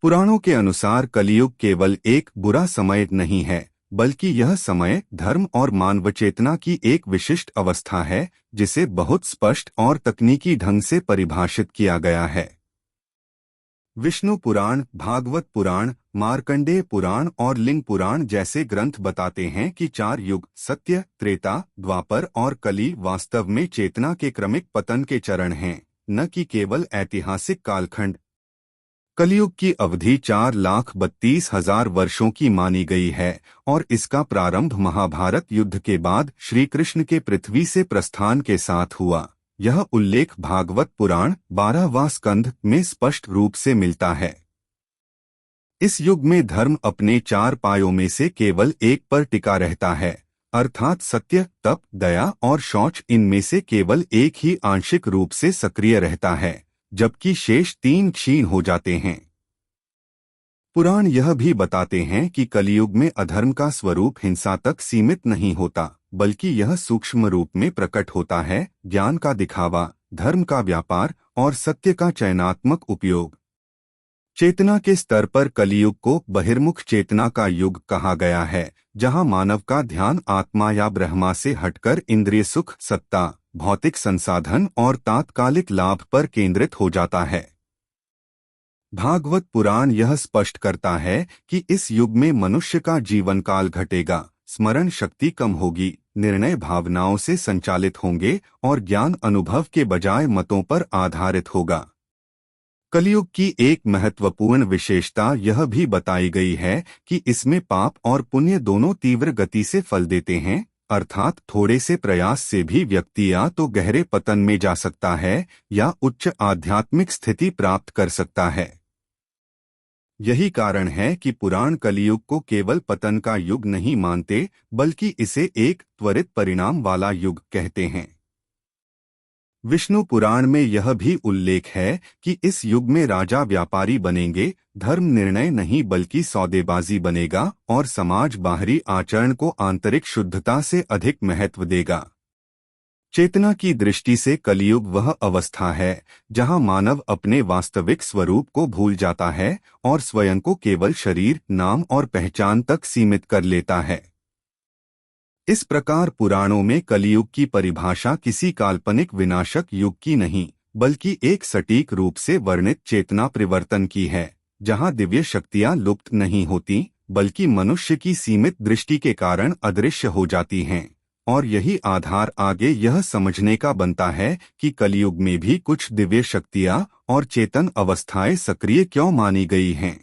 पुराणों के अनुसार कलियुग केवल एक बुरा समय नहीं है, बल्कि यह समय धर्म और मानव चेतना की एक विशिष्ट अवस्था है, जिसे बहुत स्पष्ट और तकनीकी ढंग से परिभाषित किया गया है। विष्णु पुराण, भागवत पुराण, मार्कंडेय पुराण और लिंग पुराण जैसे ग्रंथ बताते हैं कि 4 युग सत्य, त्रेता, द्वापर और कली वास्तव में चेतना के क्रमिक पतन के चरण हैं, न कि केवल ऐतिहासिक कालखंड। कलियुग की अवधि 4,32,000 वर्षों की मानी गई है और इसका प्रारंभ महाभारत युद्ध के बाद श्री कृष्ण के पृथ्वी से प्रस्थान के साथ हुआ। यह उल्लेख भागवत पुराण 12वां स्कंध में स्पष्ट रूप से मिलता है। इस युग में धर्म अपने 4 पायों में से केवल एक पर टिका रहता है, अर्थात सत्य, तप, दया और शौच। इनमें से केवल एक ही आंशिक रूप से सक्रिय रहता है, जबकि शेष 3 क्षीण हो जाते हैं। पुराण यह भी बताते हैं कि कलियुग में अधर्म का स्वरूप हिंसा तक सीमित नहीं होता, बल्कि यह सूक्ष्म रूप में प्रकट होता है। ज्ञान का दिखावा, धर्म का व्यापार और सत्य का चयनात्मक उपयोग। चेतना के स्तर पर कलियुग को बहिर्मुख चेतना का युग कहा गया है, जहां मानव का ध्यान आत्मा या ब्रह्मा से हटकर इंद्रिय सुख, सत्ता, भौतिक संसाधन और तात्कालिक लाभ पर केंद्रित हो जाता है। भागवत पुराण यह स्पष्ट करता है कि इस युग में मनुष्य का जीवन काल घटेगा, स्मरण शक्ति कम होगी, निर्णय भावनाओं से संचालित होंगे और ज्ञान अनुभव के बजाय मतों पर आधारित होगा। कलियुग की एक महत्वपूर्ण विशेषता यह भी बताई गई है कि इसमें पाप और पुण्य दोनों तीव्र गति से फल देते हैं, अर्थात थोड़े से प्रयास से भी व्यक्ति या तो गहरे पतन में जा सकता है या उच्च आध्यात्मिक स्थिति प्राप्त कर सकता है। यही कारण है कि पुराण कलियुग को केवल पतन का युग नहीं मानते, बल्कि इसे एक त्वरित परिणाम वाला युग कहते हैं। विष्णु पुराण में यह भी उल्लेख है कि इस युग में राजा व्यापारी बनेंगे, धर्म निर्णय नहीं बल्कि सौदेबाजी बनेगा और समाज बाहरी आचरण को आंतरिक शुद्धता से अधिक महत्व देगा। चेतना की दृष्टि से कलियुग वह अवस्था है जहां मानव अपने वास्तविक स्वरूप को भूल जाता है और स्वयं को केवल शरीर, नाम और पहचान तक सीमित कर लेता है। इस प्रकार पुराणों में कलियुग की परिभाषा किसी काल्पनिक विनाशक युग की नहीं, बल्कि एक सटीक रूप से वर्णित चेतना परिवर्तन की है, जहां दिव्य शक्तियां लुप्त नहीं होती, बल्कि मनुष्य की सीमित दृष्टि के कारण अदृश्य हो जाती हैं। और यही आधार आगे यह समझने का बनता है कि कलियुग में भी कुछ दिव्य शक्तियां और चेतन अवस्थाएं सक्रिय क्यों मानी गई हैं।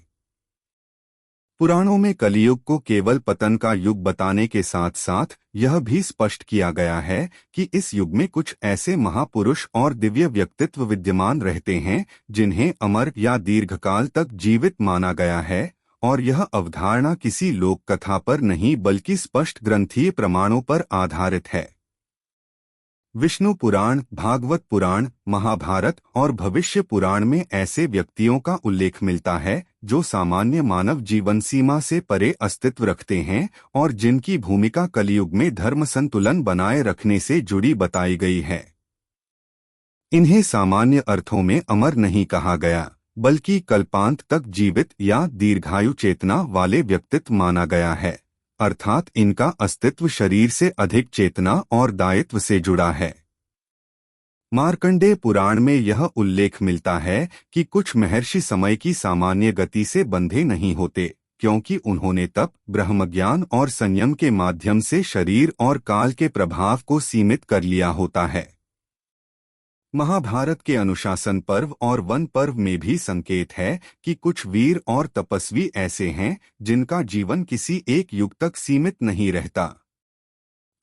पुराणों में कलियुग को केवल पतन का युग बताने के साथ साथ यह भी स्पष्ट किया गया है कि इस युग में कुछ ऐसे महापुरुष और दिव्य व्यक्तित्व विद्यमान रहते हैं जिन्हें अमर या दीर्घकाल तक जीवित माना गया है, और यह अवधारणा किसी लोक कथा पर नहीं बल्कि स्पष्ट ग्रंथीय प्रमाणों पर आधारित है। विष्णु पुराण, भागवत पुराण, महाभारत और भविष्य पुराण में ऐसे व्यक्तियों का उल्लेख मिलता है जो सामान्य मानव जीवन सीमा से परे अस्तित्व रखते हैं और जिनकी भूमिका कलियुग में धर्म संतुलन बनाए रखने से जुड़ी बताई गई है। इन्हें सामान्य अर्थों में अमर नहीं कहा गया, बल्कि कल्पांत तक जीवित या दीर्घायु चेतना वाले व्यक्तित्व माना गया है, अर्थात इनका अस्तित्व शरीर से अधिक चेतना और दायित्व से जुड़ा है। मार्कंडेय पुराण में यह उल्लेख मिलता है कि कुछ महर्षि समय की सामान्य गति से बंधे नहीं होते, क्योंकि उन्होंने तप, ब्रह्मज्ञान और संयम के माध्यम से शरीर और काल के प्रभाव को सीमित कर लिया होता है। महाभारत के अनुशासन पर्व और वन पर्व में भी संकेत है कि कुछ वीर और तपस्वी ऐसे हैं जिनका जीवन किसी एक युग तक सीमित नहीं रहता।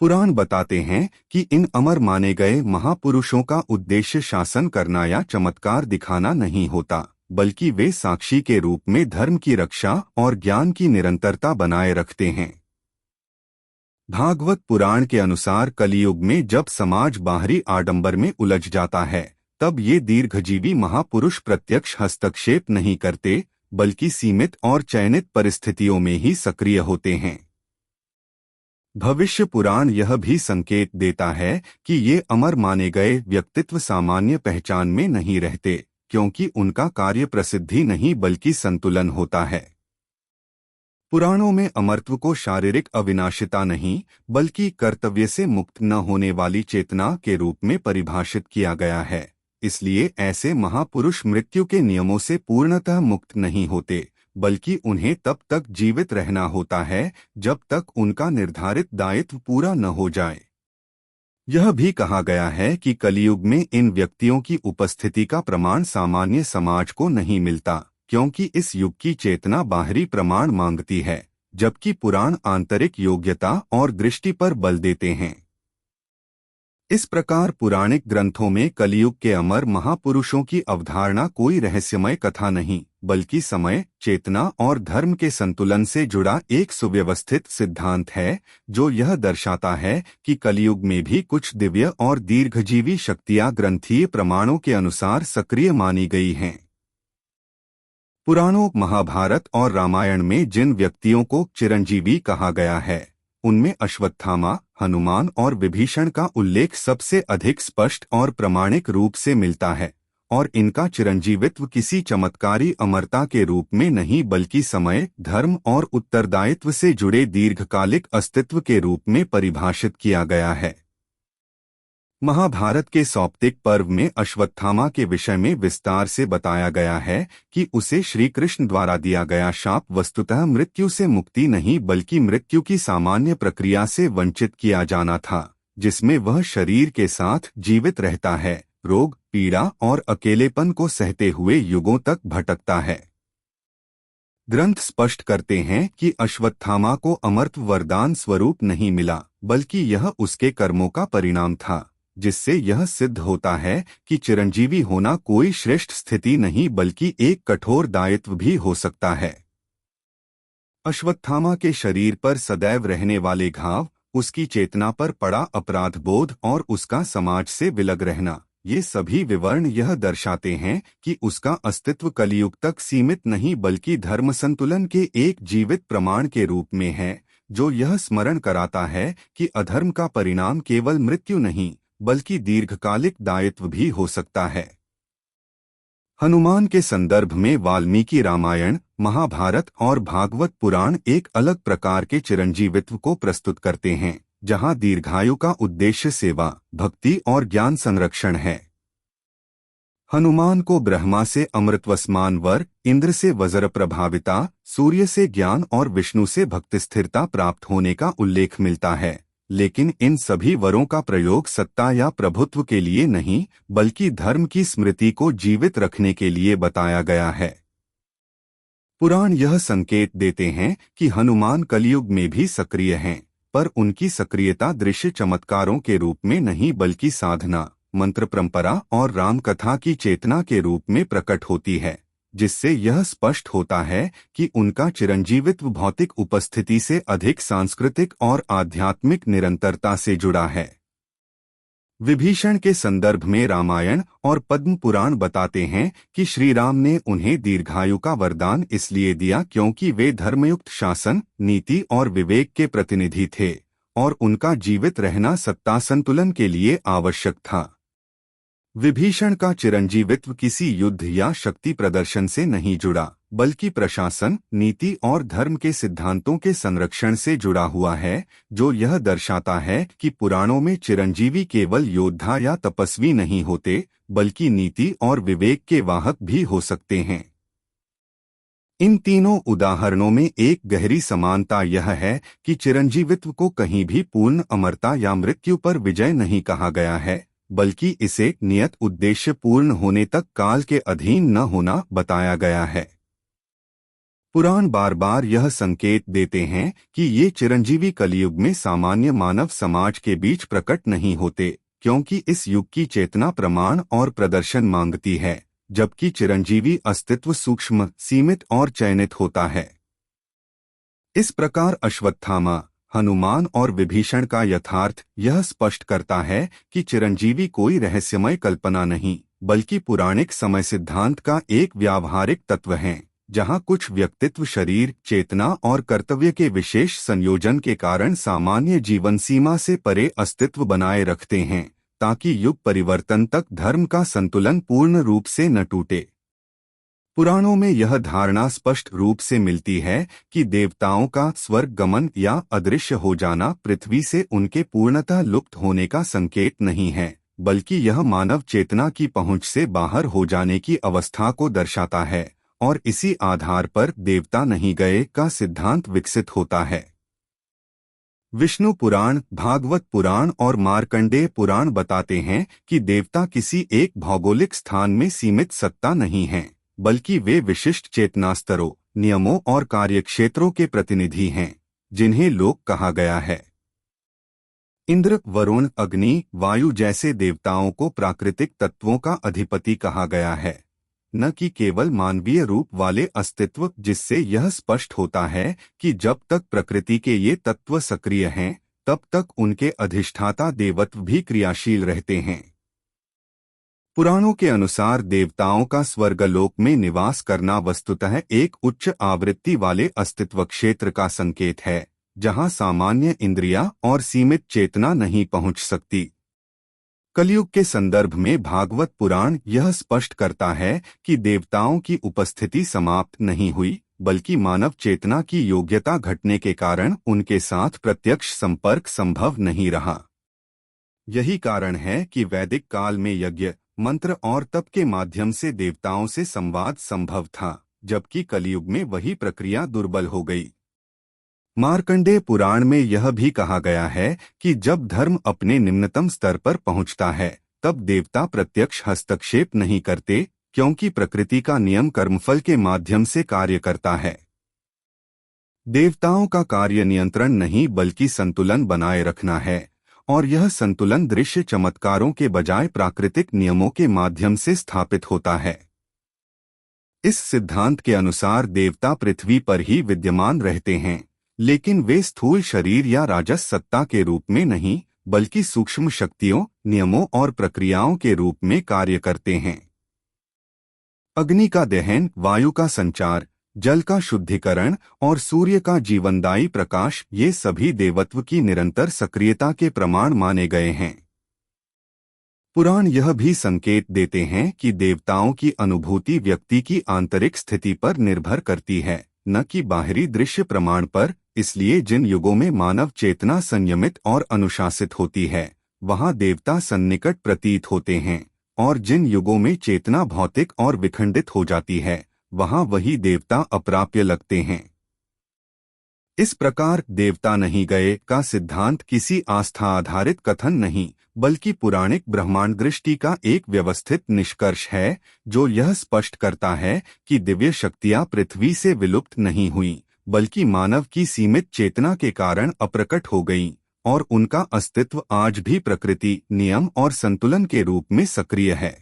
पुराण बताते हैं कि इन अमर माने गए महापुरुषों का उद्देश्य शासन करना या चमत्कार दिखाना नहीं होता, बल्कि वे साक्षी के रूप में धर्म की रक्षा और ज्ञान की निरंतरता बनाए रखते हैं। भागवत पुराण के अनुसार कलियुग में जब समाज बाहरी आडंबर में उलझ जाता है, तब ये दीर्घजीवी महापुरुष प्रत्यक्ष हस्तक्षेप नहीं करते, बल्कि सीमित और चयनित परिस्थितियों में ही सक्रिय होते हैं। भविष्य पुराण यह भी संकेत देता है कि ये अमर माने गए व्यक्तित्व सामान्य पहचान में नहीं रहते, क्योंकि उनका कार्य प्रसिद्धि नहीं बल्कि संतुलन होता है। पुराणों में अमरत्व को शारीरिक अविनाशिता नहीं बल्कि कर्तव्य से मुक्त न होने वाली चेतना के रूप में परिभाषित किया गया है। इसलिए ऐसे महापुरुष मृत्यु के नियमों से पूर्णतः मुक्त नहीं होते, बल्कि उन्हें तब तक जीवित रहना होता है जब तक उनका निर्धारित दायित्व पूरा न हो जाए। यह भी कहा गया है कि कलियुग में इन व्यक्तियों की उपस्थिति का प्रमाण सामान्य समाज को नहीं मिलता, क्योंकि इस युग की चेतना बाहरी प्रमाण मांगती है, जबकि पुराण आंतरिक योग्यता और दृष्टि पर बल देते हैं। इस प्रकार पुराणिक ग्रंथों में कलियुग के अमर महापुरुषों की अवधारणा कोई रहस्यमय कथा नहीं, बल्कि समय, चेतना और धर्म के संतुलन से जुड़ा एक सुव्यवस्थित सिद्धांत है, जो यह दर्शाता है कि कलियुग में भी कुछ दिव्य और दीर्घजीवी शक्तियां ग्रंथीय प्रमाणों के अनुसार सक्रिय मानी गई हैं। पुराणों, महाभारत और रामायण में जिन व्यक्तियों को चिरंजीवी कहा गया है, उनमें अश्वत्थामा, हनुमान और विभीषण का उल्लेख सबसे अधिक स्पष्ट और प्रामाणिक रूप से मिलता है, और इनका चिरंजीवित्व किसी चमत्कारी अमरता के रूप में नहीं बल्कि समय, धर्म और उत्तरदायित्व से जुड़े दीर्घकालिक अस्तित्व के रूप में परिभाषित किया गया है। महाभारत के सौप्तिक पर्व में अश्वत्थामा के विषय में विस्तार से बताया गया है कि उसे श्री कृष्ण द्वारा दिया गया शाप वस्तुतः मृत्यु से मुक्ति नहीं बल्कि मृत्यु की सामान्य प्रक्रिया से वंचित किया जाना था, जिसमें वह शरीर के साथ जीवित रहता है, रोग, पीड़ा और अकेलेपन को सहते हुए युगों तक भटकता है। ग्रंथ स्पष्ट करते हैं कि अश्वत्थामा को अमरत्व वरदान स्वरूप नहीं मिला, बल्कि यह उसके कर्मों का परिणाम था, जिससे यह सिद्ध होता है कि चिरंजीवी होना कोई श्रेष्ठ स्थिति नहीं बल्कि एक कठोर दायित्व भी हो सकता है। अश्वत्थामा के शरीर पर सदैव रहने वाले घाव, उसकी चेतना पर पड़ा अपराध बोध और उसका समाज से विलग रहना, ये सभी विवरण यह दर्शाते हैं कि उसका अस्तित्व कलियुग तक सीमित नहीं बल्कि धर्म संतुलन के एक जीवित प्रमाण के रूप में है, जो यह स्मरण कराता है कि अधर्म का परिणाम केवल मृत्यु नहीं बल्कि दीर्घकालिक दायित्व भी हो सकता है। हनुमान के संदर्भ में वाल्मीकि रामायण, महाभारत और भागवत पुराण एक अलग प्रकार के चिरंजीवित्व को प्रस्तुत करते हैं, जहां दीर्घायु का उद्देश्य सेवा, भक्ति और ज्ञान संरक्षण है। हनुमान को ब्रह्मा से अमृतवसमान वर, इंद्र से वज्र प्रभाविता, सूर्य से ज्ञान और विष्णु से भक्ति स्थिरता प्राप्त होने का उल्लेख मिलता है, लेकिन इन सभी वरों का प्रयोग सत्ता या प्रभुत्व के लिए नहीं बल्कि धर्म की स्मृति को जीवित रखने के लिए बताया गया है। पुराण यह संकेत देते हैं कि हनुमान कलियुग में भी सक्रिय हैं, पर उनकी सक्रियता दृश्य चमत्कारों के रूप में नहीं बल्कि साधना, मंत्र परंपरा और राम कथा की चेतना के रूप में प्रकट होती है, जिससे यह स्पष्ट होता है कि उनका चिरंजीवित्व भौतिक उपस्थिति से अधिक सांस्कृतिक और आध्यात्मिक निरंतरता से जुड़ा है। विभीषण के संदर्भ में रामायण और पद्म पुराण बताते हैं कि श्री राम ने उन्हें दीर्घायु का वरदान इसलिए दिया क्योंकि वे धर्मयुक्त शासन, नीति और विवेक के प्रतिनिधि थे, और उनका जीवित रहना सत्ता संतुलन के लिए आवश्यक था। विभीषण का चिरंजीवित्व किसी युद्ध या शक्ति प्रदर्शन से नहीं जुड़ा, बल्कि प्रशासन, नीति और धर्म के सिद्धांतों के संरक्षण से जुड़ा हुआ है, जो यह दर्शाता है कि पुराणों में चिरंजीवी केवल योद्धा या तपस्वी नहीं होते, बल्कि नीति और विवेक के वाहक भी हो सकते हैं। इन तीनों उदाहरणों में एक गहरी समानता यह है कि चिरंजीवित्व को कहीं भी पूर्ण अमरता या मृत्यु पर विजय नहीं कहा गया है, बल्कि इसे नियत उद्देश्य पूर्ण होने तक काल के अधीन न होना बताया गया है। पुराण बार बार यह संकेत देते हैं कि ये चिरंजीवी कलियुग में सामान्य मानव समाज के बीच प्रकट नहीं होते, क्योंकि इस युग की चेतना प्रमाण और प्रदर्शन मांगती है, जबकि चिरंजीवी अस्तित्व सूक्ष्म, सीमित और चयनित होता है। इस प्रकार अश्वत्थामा, हनुमान और विभीषण का यथार्थ यह स्पष्ट करता है कि चिरंजीवी कोई रहस्यमय कल्पना नहीं बल्कि पौराणिक समय सिद्धांत का एक व्यावहारिक तत्व है, जहां कुछ व्यक्तित्व शरीर, चेतना और कर्तव्य के विशेष संयोजन के कारण सामान्य जीवन सीमा से परे अस्तित्व बनाए रखते हैं, ताकि युग परिवर्तन तक धर्म का संतुलन पूर्ण रूप से न टूटे। पुराणों में यह धारणा स्पष्ट रूप से मिलती है कि देवताओं का स्वर्ग गमन या अदृश्य हो जाना पृथ्वी से उनके पूर्णतः लुप्त होने का संकेत नहीं है, बल्कि यह मानव चेतना की पहुंच से बाहर हो जाने की अवस्था को दर्शाता है, और इसी आधार पर देवता नहीं गए का सिद्धांत विकसित होता है। विष्णु पुराण, भागवत पुराण और मार्कंडेय पुराण बताते हैं कि देवता किसी एक भौगोलिक स्थान में सीमित सत्ता नहीं हैं, बल्कि वे विशिष्ट चेतना स्तरों, नियमों और कार्यक्षेत्रों के प्रतिनिधि हैं, जिन्हें लोक कहा गया है। इंद्र, वरुण, अग्नि, वायु जैसे देवताओं को प्राकृतिक तत्वों का अधिपति कहा गया है, न कि केवल मानवीय रूप वाले अस्तित्व, जिससे यह स्पष्ट होता है कि जब तक प्रकृति के ये तत्व सक्रिय हैं, तब तक उनके अधिष्ठाता देवत्व भी क्रियाशील रहते हैं। पुराणों के अनुसार देवताओं का स्वर्गलोक में निवास करना वस्तुतः एक उच्च आवृत्ति वाले अस्तित्व क्षेत्र का संकेत है, जहां सामान्य इंद्रियां और सीमित चेतना नहीं पहुंच सकती। कलयुग के संदर्भ में भागवत पुराण यह स्पष्ट करता है कि देवताओं की उपस्थिति समाप्त नहीं हुई, बल्कि मानव चेतना की योग्यता घटने के कारण उनके साथ प्रत्यक्ष संपर्क संभव नहीं रहा। यही कारण है कि वैदिक काल में यज्ञ, मंत्र और तप के माध्यम से देवताओं से संवाद संभव था, जबकि कलयुग में वही प्रक्रिया दुर्बल हो गई। मार्कंडेय पुराण में यह भी कहा गया है कि जब धर्म अपने निम्नतम स्तर पर पहुंचता है, तब देवता प्रत्यक्ष हस्तक्षेप नहीं करते, क्योंकि प्रकृति का नियम कर्मफल के माध्यम से कार्य करता है। देवताओं का कार्य नियंत्रण नहीं बल्कि संतुलन बनाए रखना है, और यह संतुलन दृश्य चमत्कारों के बजाय प्राकृतिक नियमों के माध्यम से स्थापित होता है। इस सिद्धांत के अनुसार देवता पृथ्वी पर ही विद्यमान रहते हैं, लेकिन वे स्थूल शरीर या राजस सत्ता के रूप में नहीं, बल्कि सूक्ष्म शक्तियों, नियमों और प्रक्रियाओं के रूप में कार्य करते हैं। अग्नि का दहन, वायु का संचार, जल का शुद्धिकरण और सूर्य का जीवनदायी प्रकाश, ये सभी देवत्व की निरंतर सक्रियता के प्रमाण माने गए हैं। पुराण यह भी संकेत देते हैं कि देवताओं की अनुभूति व्यक्ति की आंतरिक स्थिति पर निर्भर करती है, न कि बाहरी दृश्य प्रमाण पर। इसलिए जिन युगों में मानव चेतना संयमित और अनुशासित होती है, वहां देवता सन्निकट प्रतीत होते हैं, और जिन युगों में चेतना भौतिक और विखंडित हो जाती है, वहां वही देवता अप्राप्य लगते हैं। इस प्रकार देवता नहीं गए का सिद्धांत किसी आस्था आधारित कथन नहीं, बल्कि पुराणिक ब्रह्मांड दृष्टि का एक व्यवस्थित निष्कर्ष है, जो यह स्पष्ट करता है कि दिव्य शक्तियां पृथ्वी से विलुप्त नहीं हुईं, बल्कि मानव की सीमित चेतना के कारण अप्रकट हो गईं, और उनका अस्तित्व आज भी प्रकृति, नियम और संतुलन के रूप में सक्रिय है।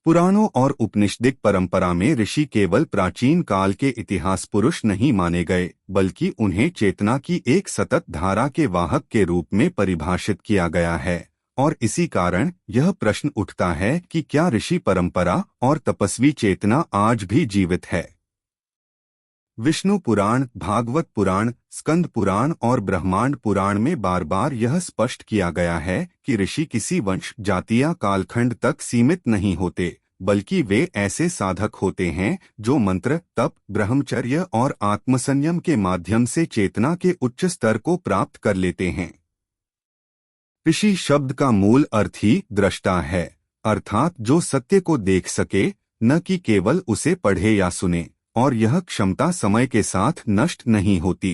पुराणों और उपनिषदिक परंपरा में ऋषि केवल प्राचीन काल के इतिहास पुरुष नहीं माने गए, बल्कि उन्हें चेतना की एक सतत धारा के वाहक के रूप में परिभाषित किया गया है। और इसी कारण यह प्रश्न उठता है कि क्या ऋषि परंपरा और तपस्वी चेतना आज भी जीवित है? विष्णु पुराण, भागवत पुराण, स्कंद पुराण और ब्रह्मांड पुराण में बार बार यह स्पष्ट किया गया है कि ऋषि किसी वंश, जाति या कालखंड तक सीमित नहीं होते, बल्कि वे ऐसे साधक होते हैं जो मंत्र, तप, ब्रह्मचर्य और आत्मसंयम के माध्यम से चेतना के उच्च स्तर को प्राप्त कर लेते हैं। ऋषि शब्द का मूल अर्थ ही दृष्टा है, अर्थात जो सत्य को देख सके, न कि केवल उसे पढ़े या सुने, और यह क्षमता समय के साथ नष्ट नहीं होती।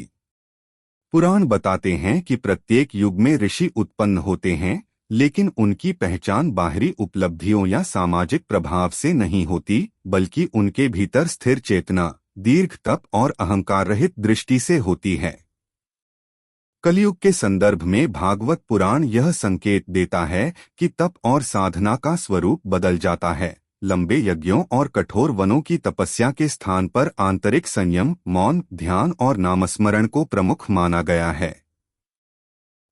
पुराण बताते हैं कि प्रत्येक युग में ऋषि उत्पन्न होते हैं, लेकिन उनकी पहचान बाहरी उपलब्धियों या सामाजिक प्रभाव से नहीं होती, बल्कि उनके भीतर स्थिर चेतना, दीर्घ तप और अहंकार रहित दृष्टि से होती है। कलयुग के संदर्भ में भागवत पुराण यह संकेत देता है कि तप और साधना का स्वरूप बदल जाता है। लंबे यज्ञों और कठोर वनों की तपस्या के स्थान पर आंतरिक संयम, मौन, ध्यान और नामस्मरण को प्रमुख माना गया है।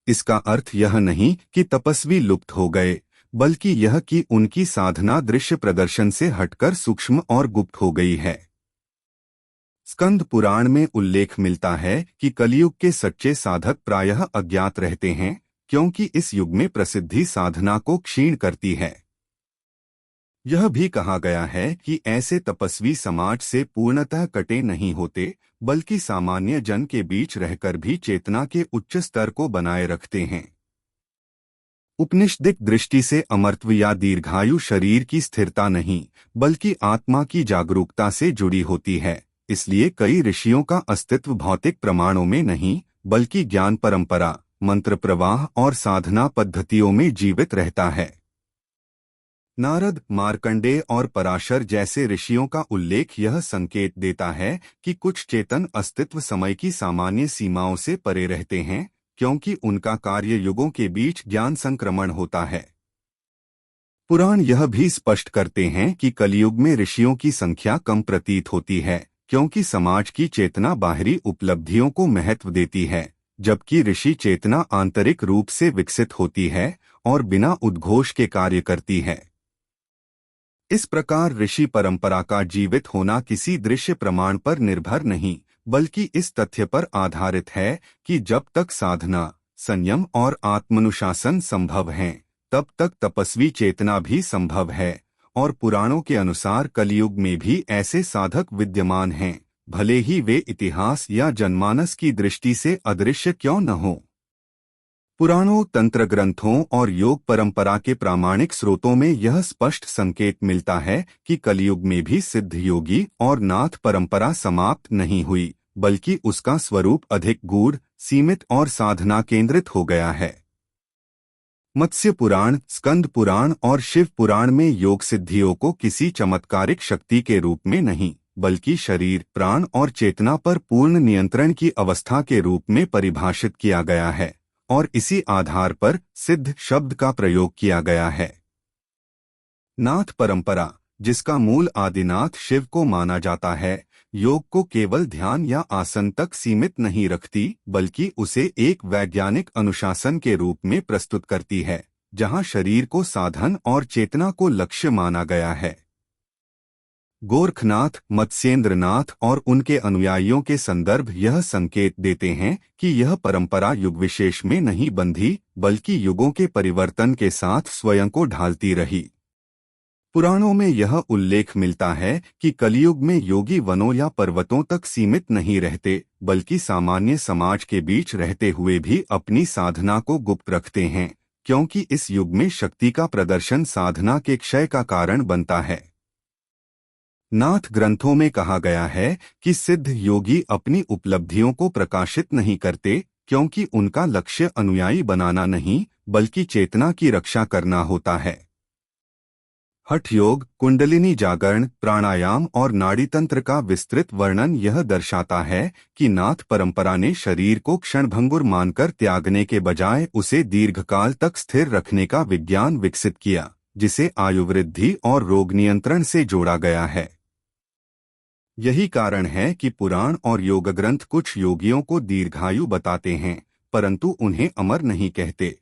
इसका अर्थ यह नहीं कि तपस्वी लुप्त हो गए, बल्कि यह कि उनकी साधना दृश्य प्रदर्शन से हटकर सूक्ष्म और गुप्त हो गई है। स्कंद पुराण में उल्लेख मिलता है कि कलयुग के सच्चे साधक प्रायः अज्ञात रहते हैं, क्योंकि इस युग में प्रसिद्धि साधना को क्षीण करती है। यह भी कहा गया है कि ऐसे तपस्वी समाज से पूर्णतः कटे नहीं होते, बल्कि सामान्य जन के बीच रहकर भी चेतना के उच्च स्तर को बनाए रखते हैं। उपनिषदिक दृष्टि से अमरत्व या दीर्घायु शरीर की स्थिरता नहीं, बल्कि आत्मा की जागरूकता से जुड़ी होती है। इसलिए कई ऋषियों का अस्तित्व भौतिक प्रमाणों में नहीं, बल्कि ज्ञान परंपरा, मंत्र प्रवाह और साधना पद्धतियों में जीवित रहता है। नारद, मार्कंडेय और पराशर जैसे ऋषियों का उल्लेख यह संकेत देता है कि कुछ चेतन अस्तित्व समय की सामान्य सीमाओं से परे रहते हैं, क्योंकि उनका कार्य युगों के बीच ज्ञान संक्रमण होता है। पुराण यह भी स्पष्ट करते हैं कि कलयुग में ऋषियों की संख्या कम प्रतीत होती है, क्योंकि समाज की चेतना बाहरी उपलब्धियों को महत्व देती है, जबकि ऋषि चेतना आंतरिक रूप से विकसित होती है और बिना उद्घोष के कार्य करती है। इस प्रकार ऋषि परंपरा का जीवित होना किसी दृश्य प्रमाण पर निर्भर नहीं, बल्कि इस तथ्य पर आधारित है कि जब तक साधना, संयम और आत्मानुशासन संभव हैं, तब तक तपस्वी चेतना भी संभव है। और पुराणों के अनुसार कलयुग में भी ऐसे साधक विद्यमान हैं, भले ही वे इतिहास या जनमानस की दृष्टि से अदृश्य क्यों न हों। पुराणों, तंत्र ग्रंथों और योग परंपरा के प्रामाणिक स्रोतों में यह स्पष्ट संकेत मिलता है कि कलयुग में भी सिद्ध योगी और नाथ परंपरा समाप्त नहीं हुई, बल्कि उसका स्वरूप अधिक गूढ़, सीमित और साधना केंद्रित हो गया है। मत्स्य पुराण, स्कंद पुराण और शिव पुराण में योग सिद्धियों को किसी चमत्कारिक शक्ति के रूप में नहीं, बल्कि शरीर, प्राण और चेतना पर पूर्ण नियंत्रण की अवस्था के रूप में परिभाषित किया गया है, और इसी आधार पर सिद्ध शब्द का प्रयोग किया गया है। नाथ परंपरा, जिसका मूल आदिनाथ शिव को माना जाता है, योग को केवल ध्यान या आसन तक सीमित नहीं रखती, बल्कि उसे एक वैज्ञानिक अनुशासन के रूप में प्रस्तुत करती है, जहां शरीर को साधन और चेतना को लक्ष्य माना गया है। गोरखनाथ, मत्स्येंद्रनाथ और उनके अनुयायियों के संदर्भ यह संकेत देते हैं कि यह परंपरा युग विशेष में नहीं बंधी, बल्कि युगों के परिवर्तन के साथ स्वयं को ढालती रही। पुराणों में यह उल्लेख मिलता है कि कलयुग में योगी वनों या पर्वतों तक सीमित नहीं रहते, बल्कि सामान्य समाज के बीच रहते हुए भी अपनी साधना को गुप्त रखते हैं, क्योंकि इस युग में शक्ति का प्रदर्शन साधना के क्षय का कारण बनता है। नाथ ग्रंथों में कहा गया है कि सिद्ध योगी अपनी उपलब्धियों को प्रकाशित नहीं करते, क्योंकि उनका लक्ष्य अनुयायी बनाना नहीं, बल्कि चेतना की रक्षा करना होता है। हठ योग, कुंडलिनी जागरण, प्राणायाम और नाड़ी तंत्र का विस्तृत वर्णन यह दर्शाता है कि नाथ परंपरा ने शरीर को क्षणभंगुर मानकर त्यागने के बजाय उसे दीर्घकाल तक स्थिर रखने का विज्ञान विकसित किया, जिसे आयुवृद्धि और रोग नियंत्रण से जोड़ा गया है। यही कारण है कि पुराण और योग ग्रंथ कुछ योगियों को दीर्घायु बताते हैं, परंतु उन्हें अमर नहीं कहते।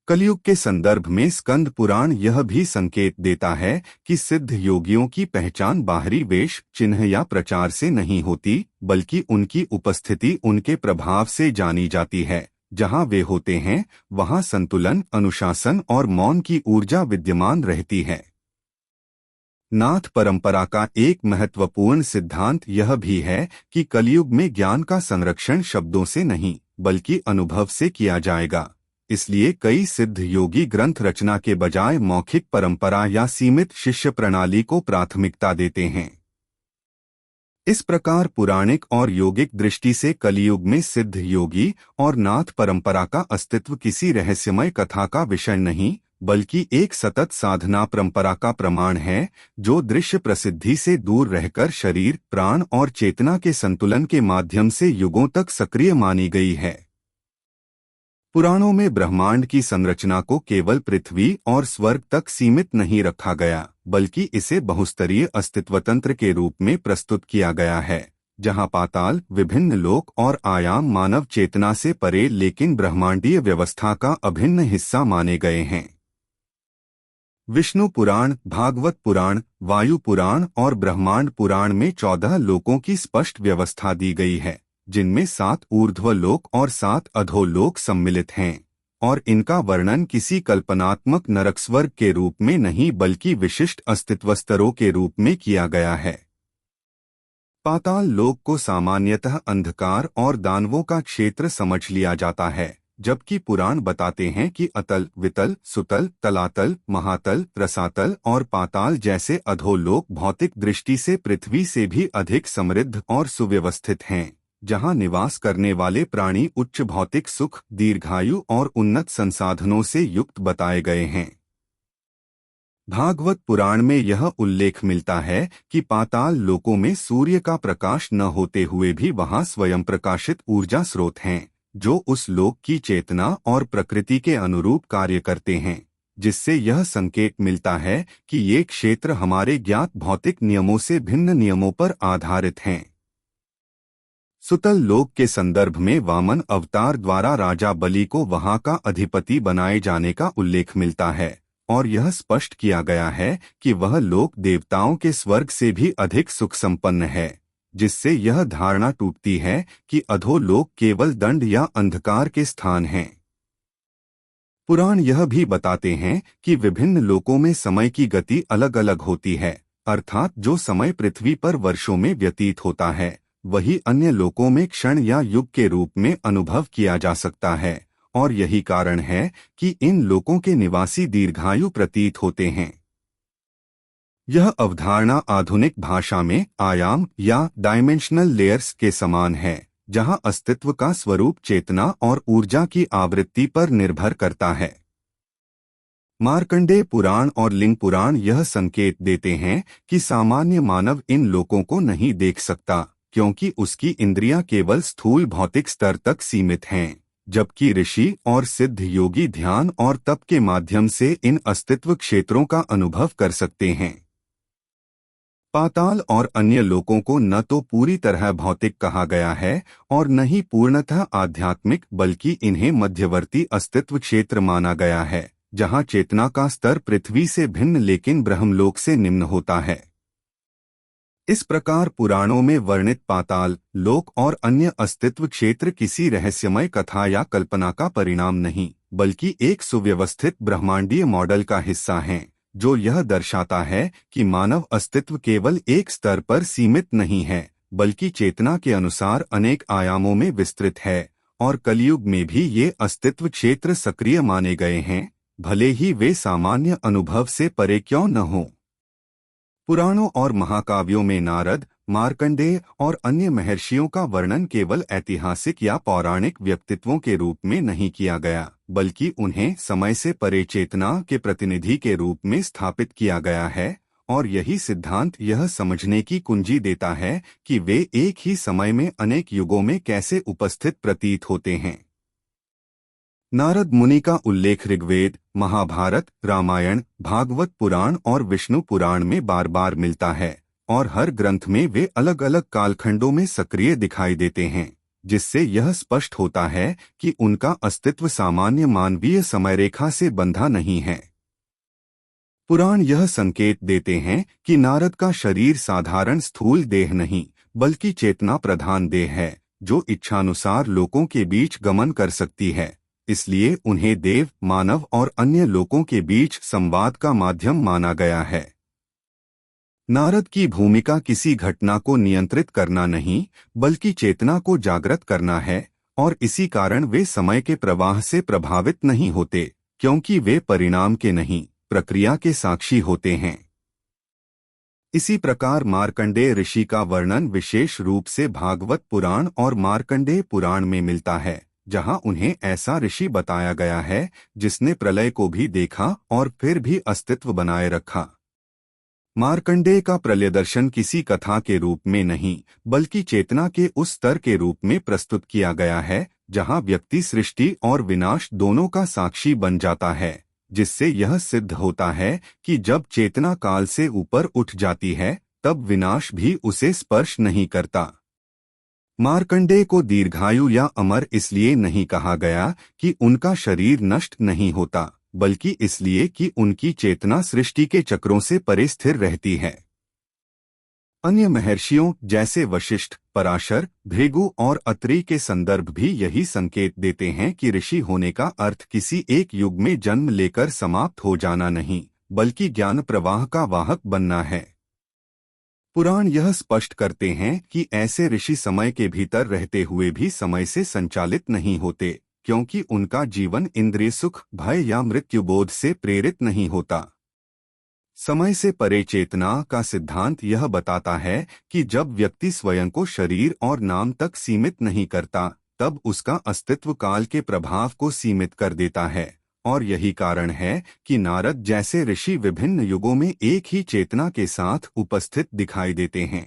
कलयुग के संदर्भ में स्कंद पुराण यह भी संकेत देता है कि सिद्ध योगियों की पहचान बाहरी वेश, चिन्ह या प्रचार से नहीं होती, बल्कि उनकी उपस्थिति उनके प्रभाव से जानी जाती है। जहां वे होते हैं, वहां संतुलन, अनुशासन और मौन की ऊर्जा विद्यमान रहती है। नाथ परंपरा का एक महत्वपूर्ण सिद्धांत यह भी है कि कलयुग में ज्ञान का संरक्षण शब्दों से नहीं, बल्कि अनुभव से किया जाएगा। इसलिए कई सिद्ध योगी ग्रंथ रचना के बजाय मौखिक परंपरा या सीमित शिष्य प्रणाली को प्राथमिकता देते हैं। इस प्रकार पुराणिक और योगिक दृष्टि से कलियुग में सिद्ध योगी और नाथ परंपरा का अस्तित्व किसी रहस्यमय कथा का विषय नहीं, बल्कि एक सतत साधना परंपरा का प्रमाण है, जो दृश्य प्रसिद्धि से दूर रहकर शरीर, प्राण और चेतना के संतुलन के माध्यम से युगों तक सक्रिय मानी गई है। पुराणों में ब्रह्मांड की संरचना को केवल पृथ्वी और स्वर्ग तक सीमित नहीं रखा गया, बल्कि इसे बहुस्तरीय अस्तित्व तंत्र के रूप में प्रस्तुत किया गया है, जहां पाताल, विभिन्न लोक और आयाम मानव चेतना से परे लेकिन ब्रह्मांडीय व्यवस्था का अभिन्न हिस्सा माने गए हैं। विष्णु पुराण, भागवत पुराण, वायु पुराण और ब्रह्मांड पुराण में 14 लोकों की स्पष्ट व्यवस्था दी गई है, जिनमें 7 ऊर्ध्व लोक और 7 अधोलोक सम्मिलित हैं, और इनका वर्णन किसी कल्पनात्मक नरकस्वर्ग के रूप में नहीं बल्कि विशिष्ट अस्तित्व स्तरों के रूप में किया गया है। पाताल लोक को सामान्यतः अंधकार और दानवों का क्षेत्र समझ लिया जाता है, जबकि पुराण बताते हैं कि अतल, वितल, सुतल, तलातल, महातल, रसातल और पाताल जैसे अधोलोक भौतिक दृष्टि से पृथ्वी से भी अधिक समृद्ध और सुव्यवस्थित हैं, जहां निवास करने वाले प्राणी उच्च भौतिक सुख, दीर्घायु और उन्नत संसाधनों से युक्त बताए गए हैं। भागवत पुराण में यह उल्लेख मिलता है कि पाताल लोकों में सूर्य का प्रकाश न होते हुए भी वहां स्वयं प्रकाशित ऊर्जा स्रोत हैं, जो उस लोक की चेतना और प्रकृति के अनुरूप कार्य करते हैं, जिससे यह संकेत मिलता है कि ये क्षेत्र हमारे ज्ञात भौतिक नियमों से भिन्न नियमों पर आधारित हैं। सुतल लोक के संदर्भ में वामन अवतार द्वारा राजा बलि को वहां का अधिपति बनाए जाने का उल्लेख मिलता है, और यह स्पष्ट किया गया है कि वह लोक देवताओं के स्वर्ग से भी अधिक सुख संपन्न है, जिससे यह धारणा टूटती है कि अधोलोक केवल दंड या अंधकार के स्थान हैं। पुराण यह भी बताते हैं कि विभिन्न लोकों में समय की गति अलग अलग होती है, अर्थात जो समय पृथ्वी पर वर्षों में व्यतीत होता है वही अन्य लोकों में क्षण या युग के रूप में अनुभव किया जा सकता है, और यही कारण है कि इन लोकों के निवासी दीर्घायु प्रतीत होते हैं। यह अवधारणा आधुनिक भाषा में आयाम या डायमेंशनल लेयर्स के समान है, जहां अस्तित्व का स्वरूप चेतना और ऊर्जा की आवृत्ति पर निर्भर करता है। मार्कंडेय पुराण और लिंग पुराण यह संकेत देते हैं कि सामान्य मानव इन लोकों को नहीं देख सकता, क्योंकि उसकी इंद्रियां केवल स्थूल भौतिक स्तर तक सीमित हैं, जबकि ऋषि और सिद्ध योगी ध्यान और तप के माध्यम से इन अस्तित्व क्षेत्रों का अनुभव कर सकते हैं। पाताल और अन्य लोकों को न तो पूरी तरह भौतिक कहा गया है और न ही पूर्णतः आध्यात्मिक, बल्कि इन्हें मध्यवर्ती अस्तित्व क्षेत्र माना गया है, जहां चेतना का स्तर पृथ्वी से भिन्न लेकिन ब्रह्मलोक से निम्न होता है। इस प्रकार पुराणों में वर्णित पाताल लोक और अन्य अस्तित्व क्षेत्र किसी रहस्यमय कथा या कल्पना का परिणाम नहीं, बल्कि एक सुव्यवस्थित ब्रह्मांडीय मॉडल का हिस्सा हैं, जो यह दर्शाता है कि मानव अस्तित्व केवल एक स्तर पर सीमित नहीं है, बल्कि चेतना के अनुसार अनेक आयामों में विस्तृत है, और कलयुग में भी ये अस्तित्व क्षेत्र सक्रिय माने गए हैं, भले ही वे सामान्य अनुभव से परे क्यों न हों। पुराणों और महाकाव्यों में नारद, मार्कंडेय और अन्य महर्षियों का वर्णन केवल ऐतिहासिक या पौराणिक व्यक्तित्वों के रूप में नहीं किया गया, बल्कि उन्हें समय से परे चेतना के प्रतिनिधि के रूप में स्थापित किया गया है, और यही सिद्धांत यह समझने की कुंजी देता है कि वे एक ही समय में अनेक युगों में कैसे उपस्थित प्रतीत होते हैं। नारद मुनि का उल्लेख ऋग्वेद, महाभारत, रामायण, भागवत पुराण और विष्णु पुराण में बार बार मिलता है, और हर ग्रंथ में वे अलग अलग कालखंडों में सक्रिय दिखाई देते हैं, जिससे यह स्पष्ट होता है कि उनका अस्तित्व सामान्य मानवीय समयरेखा से बंधा नहीं है। पुराण यह संकेत देते हैं कि नारद का शरीर साधारण स्थूल देह नहीं, बल्कि चेतना प्रधान देह है, जो इच्छानुसार लोकों के बीच गमन कर सकती है, इसलिए उन्हें देव, मानव और अन्य लोकों के बीच संवाद का माध्यम माना गया है। नारद की भूमिका किसी घटना को नियंत्रित करना नहीं, बल्कि चेतना को जागृत करना है, और इसी कारण वे समय के प्रवाह से प्रभावित नहीं होते, क्योंकि वे परिणाम के नहीं, प्रक्रिया के साक्षी होते हैं। इसी प्रकार मार्कंडेय ऋषि का वर्णन विशेष रूप से भागवत पुराण और मार्कंडेय पुराण में मिलता है, जहां उन्हें ऐसा ऋषि बताया गया है जिसने प्रलय को भी देखा और फिर भी अस्तित्व बनाए रखा। मार्कंडेय का प्रलय दर्शन किसी कथा के रूप में नहीं, बल्कि चेतना के उस स्तर के रूप में प्रस्तुत किया गया है जहां व्यक्ति सृष्टि और विनाश दोनों का साक्षी बन जाता है, जिससे यह सिद्ध होता है कि जब चेतना काल से ऊपर उठ जाती है तब विनाश भी उसे स्पर्श नहीं करता। मार्कंडेय को दीर्घायु या अमर इसलिए नहीं कहा गया कि उनका शरीर नष्ट नहीं होता, बल्कि इसलिए कि उनकी चेतना सृष्टि के चक्रों से परे स्थिर रहती है। अन्य महर्षियों जैसे वशिष्ठ, पराशर, भृगु और अत्रि के संदर्भ भी यही संकेत देते हैं कि ऋषि होने का अर्थ किसी एक युग में जन्म लेकर समाप्त हो जाना नहीं, बल्कि ज्ञान प्रवाह का वाहक बनना है। पुराण यह स्पष्ट करते हैं कि ऐसे ऋषि समय के भीतर रहते हुए भी समय से संचालित नहीं होते, क्योंकि उनका जीवन इंद्रिय सुख, भय या मृत्युबोध से प्रेरित नहीं होता। समय से परे चेतना का सिद्धांत यह बताता है कि जब व्यक्ति स्वयं को शरीर और नाम तक सीमित नहीं करता, तब उसका अस्तित्व काल के प्रभाव को सीमित कर देता है। और यही कारण है कि नारद जैसे ऋषि विभिन्न युगों में एक ही चेतना के साथ उपस्थित दिखाई देते हैं।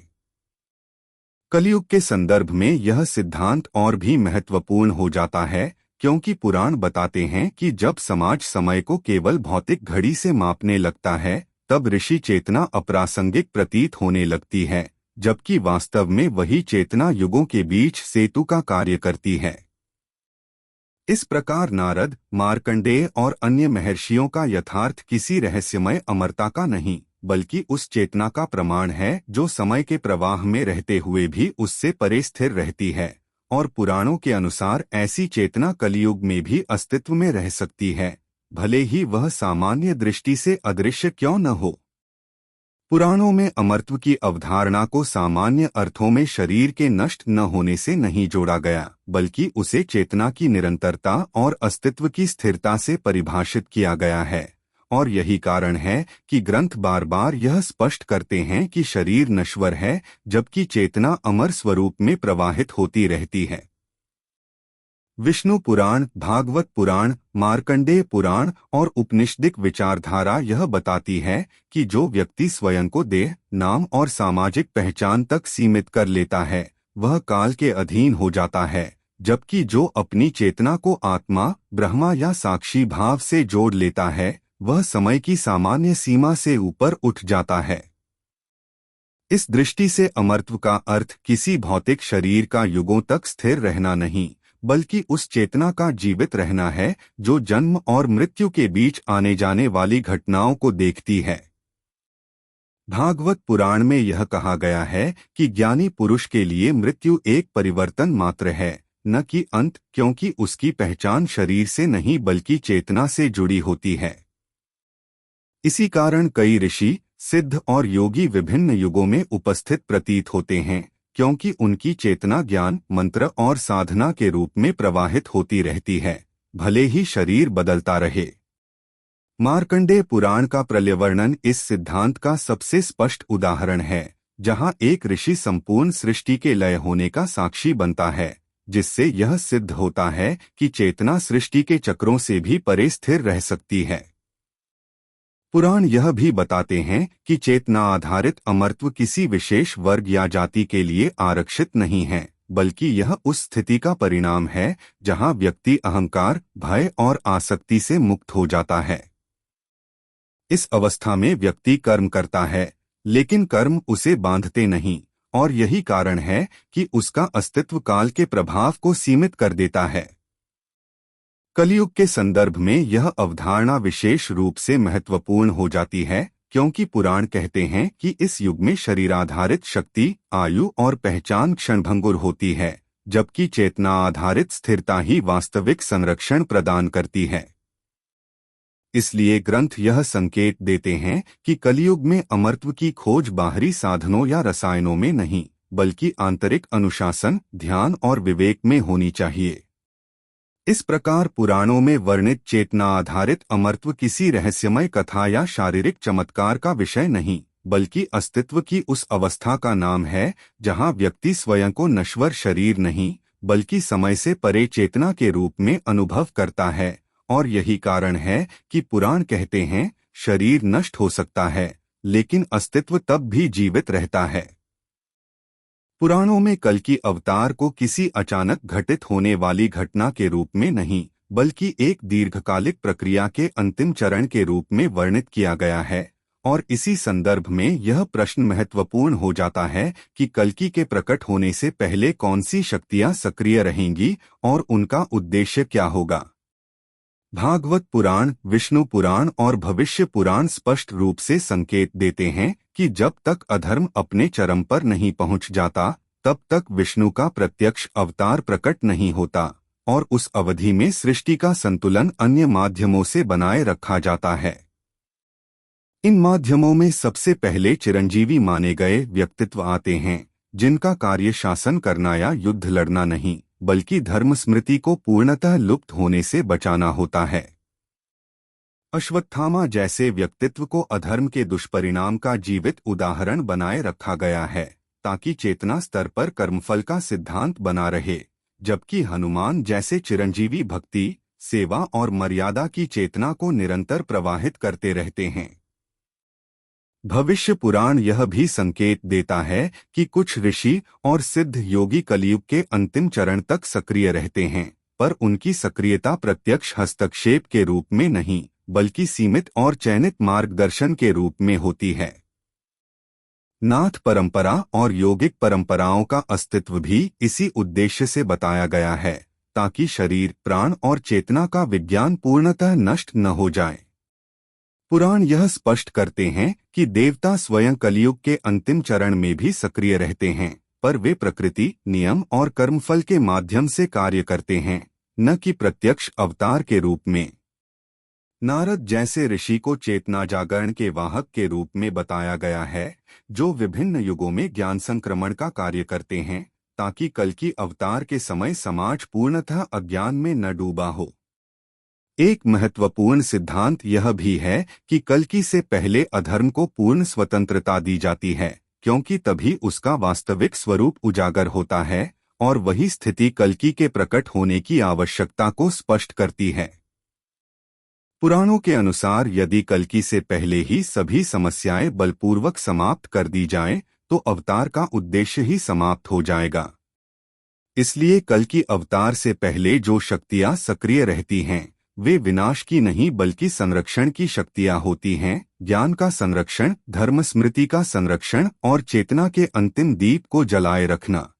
कलयुग के संदर्भ में यह सिद्धांत और भी महत्वपूर्ण हो जाता है, क्योंकि पुराण बताते हैं कि जब समाज समय को केवल भौतिक घड़ी से मापने लगता है, तब ऋषि चेतना अप्रासंगिक प्रतीत होने लगती है, जबकि वास्तव में वही चेतना युगों के बीच सेतु का कार्य करती है। इस प्रकार नारद, मार्कंडेय और अन्य महर्षियों का यथार्थ किसी रहस्यमय अमरता का नहीं, बल्कि उस चेतना का प्रमाण है जो समय के प्रवाह में रहते हुए भी उससे परे स्थिर रहती है। और पुराणों के अनुसार ऐसी चेतना कलियुग में भी अस्तित्व में रह सकती है, भले ही वह सामान्य दृष्टि से अदृश्य क्यों न हो। पुराणों में अमरत्व की अवधारणा को सामान्य अर्थों में शरीर के नष्ट न होने से नहीं जोड़ा गया, बल्कि उसे चेतना की निरंतरता और अस्तित्व की स्थिरता से परिभाषित किया गया है। और यही कारण है कि ग्रंथ बार बार यह स्पष्ट करते हैं कि शरीर नश्वर है, जबकि चेतना अमर स्वरूप में प्रवाहित होती रहती है। विष्णु पुराण, भागवत पुराण, मार्कंडेय पुराण और उपनिषदिक विचारधारा यह बताती है कि जो व्यक्ति स्वयं को देह, नाम और सामाजिक पहचान तक सीमित कर लेता है, वह काल के अधीन हो जाता है, जबकि जो अपनी चेतना को आत्मा, ब्रह्मा या साक्षी भाव से जोड़ लेता है, वह समय की सामान्य सीमा से ऊपर उठ जाता है। इस दृष्टि से अमरत्व का अर्थ किसी भौतिक शरीर का युगों तक स्थिर रहना नहीं, बल्कि उस चेतना का जीवित रहना है जो जन्म और मृत्यु के बीच आने जाने वाली घटनाओं को देखती है। भागवत पुराण में यह कहा गया है कि ज्ञानी पुरुष के लिए मृत्यु एक परिवर्तन मात्र है, न कि अंत, क्योंकि उसकी पहचान शरीर से नहीं बल्कि चेतना से जुड़ी होती है। इसी कारण कई ऋषि, सिद्ध और योगी विभिन्न युगों में उपस्थित प्रतीत होते हैं, क्योंकि उनकी चेतना ज्ञान, मंत्र और साधना के रूप में प्रवाहित होती रहती है, भले ही शरीर बदलता रहे। मार्कंडेय पुराण का प्रलयवर्णन इस सिद्धांत का सबसे स्पष्ट उदाहरण है, जहां एक ऋषि संपूर्ण सृष्टि के लय होने का साक्षी बनता है, जिससे यह सिद्ध होता है कि चेतना सृष्टि के चक्रों से भी परे स्थिर रह सकती है। पुराण यह भी बताते हैं कि चेतना आधारित अमरत्व किसी विशेष वर्ग या जाति के लिए आरक्षित नहीं है, बल्कि यह उस स्थिति का परिणाम है जहां व्यक्ति अहंकार, भय और आसक्ति से मुक्त हो जाता है। इस अवस्था में व्यक्ति कर्म करता है, लेकिन कर्म उसे बांधते नहीं, और यही कारण है कि उसका अस्तित्व काल के प्रभाव को सीमित कर देता है। कलयुग के संदर्भ में यह अवधारणा विशेष रूप से महत्वपूर्ण हो जाती है, क्योंकि पुराण कहते हैं कि इस युग में शरीराधारित शक्ति, आयु और पहचान क्षणभंगुर होती है, जबकि चेतना आधारित स्थिरता ही वास्तविक संरक्षण प्रदान करती है। इसलिए ग्रंथ यह संकेत देते हैं कि कलयुग में अमरत्व की खोज बाहरी साधनों या रसायनों में नहीं, बल्कि आंतरिक अनुशासन, ध्यान और विवेक में होनी चाहिए। इस प्रकार पुराणों में वर्णित चेतना आधारित अमरत्व किसी रहस्यमय कथा या शारीरिक चमत्कार का विषय नहीं, बल्कि अस्तित्व की उस अवस्था का नाम है जहां व्यक्ति स्वयं को नश्वर शरीर नहीं, बल्कि समय से परे चेतना के रूप में अनुभव करता है। और यही कारण है कि पुराण कहते हैं, शरीर नष्ट हो सकता है, लेकिन अस्तित्व तब भी जीवित रहता है। पुराणों में कल की अवतार को किसी अचानक घटित होने वाली घटना के रूप में नहीं, बल्कि एक दीर्घकालिक प्रक्रिया के अंतिम चरण के रूप में वर्णित किया गया है। और इसी संदर्भ में यह प्रश्न महत्वपूर्ण हो जाता है कि कल्कि के प्रकट होने से पहले कौन सी शक्तियां सक्रिय रहेंगी और उनका उद्देश्य क्या होगा। भागवत पुराण, विष्णु पुराण और भविष्य पुराण स्पष्ट रूप से संकेत देते हैं कि जब तक अधर्म अपने चरम पर नहीं पहुंच जाता, तब तक विष्णु का प्रत्यक्ष अवतार प्रकट नहीं होता, और उस अवधि में सृष्टि का संतुलन अन्य माध्यमों से बनाए रखा जाता है। इन माध्यमों में सबसे पहले चिरंजीवी माने गए व्यक्तित्व आते हैं, जिनका कार्य शासन करना या युद्ध लड़ना नहीं, बल्कि धर्म स्मृति को पूर्णतः लुप्त होने से बचाना होता है। अश्वत्थामा जैसे व्यक्तित्व को अधर्म के दुष्परिणाम का जीवित उदाहरण बनाए रखा गया है, ताकि चेतना स्तर पर कर्मफल का सिद्धांत बना रहे, जबकि हनुमान जैसे चिरंजीवी भक्ति, सेवा और मर्यादा की चेतना को निरंतर प्रवाहित करते रहते हैं। भविष्य पुराण यह भी संकेत देता है कि कुछ ऋषि और सिद्ध योगी कलयुग के अंतिम चरण तक सक्रिय रहते हैं, पर उनकी सक्रियता प्रत्यक्ष हस्तक्षेप के रूप में नहीं, बल्कि सीमित और चयनित मार्गदर्शन के रूप में होती है। नाथ परंपरा और योगिक परंपराओं का अस्तित्व भी इसी उद्देश्य से बताया गया है, ताकि शरीर, प्राण और चेतना का विज्ञान पूर्णतः नष्ट न हो जाए। पुराण यह स्पष्ट करते हैं कि देवता स्वयं कलयुग के अंतिम चरण में भी सक्रिय रहते हैं, पर वे प्रकृति, नियम और कर्मफल के माध्यम से कार्य करते हैं, न कि प्रत्यक्ष अवतार के रूप में। नारद जैसे ऋषि को चेतना जागरण के वाहक के रूप में बताया गया है, जो विभिन्न युगों में ज्ञान संक्रमण का कार्य करते हैं, ताकि कल्कि अवतार के समय समाज पूर्णतः अज्ञान में न डूबा हो। एक महत्वपूर्ण सिद्धांत यह भी है कि कल्कि से पहले अधर्म को पूर्ण स्वतंत्रता दी जाती है, क्योंकि तभी उसका वास्तविक स्वरूप उजागर होता है, और वही स्थिति कल्कि के प्रकट होने की आवश्यकता को स्पष्ट करती है। पुराणों के अनुसार यदि कल्कि से पहले ही सभी समस्याएं बलपूर्वक समाप्त कर दी जाएं, तो अवतार का उद्देश्य ही समाप्त हो जाएगा। इसलिए कल्कि अवतार से पहले जो शक्तियां सक्रिय रहती हैं, वे विनाश की नहीं बल्कि संरक्षण की शक्तियां होती हैं, ज्ञान का संरक्षण, धर्म स्मृति का संरक्षण और चेतना के अंतिम दीप को जलाए रखना।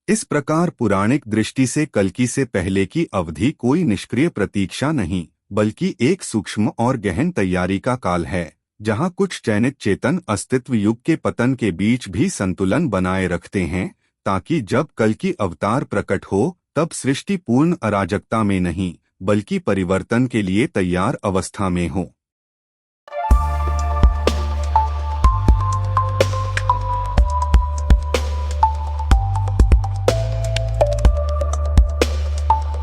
इस प्रकार पौराणिक दृष्टि से कल्कि से पहले की अवधि कोई निष्क्रिय प्रतीक्षा नहीं, बल्कि एक सूक्ष्म और गहन तैयारी का काल है, जहां कुछ चयनित चेतन अस्तित्व युग के पतन के बीच भी संतुलन बनाए रखते हैं, ताकि जब कल्कि अवतार प्रकट हो, तब सृष्टि पूर्ण अराजकता में नहीं, बल्कि परिवर्तन के लिए तैयार अवस्था में हो।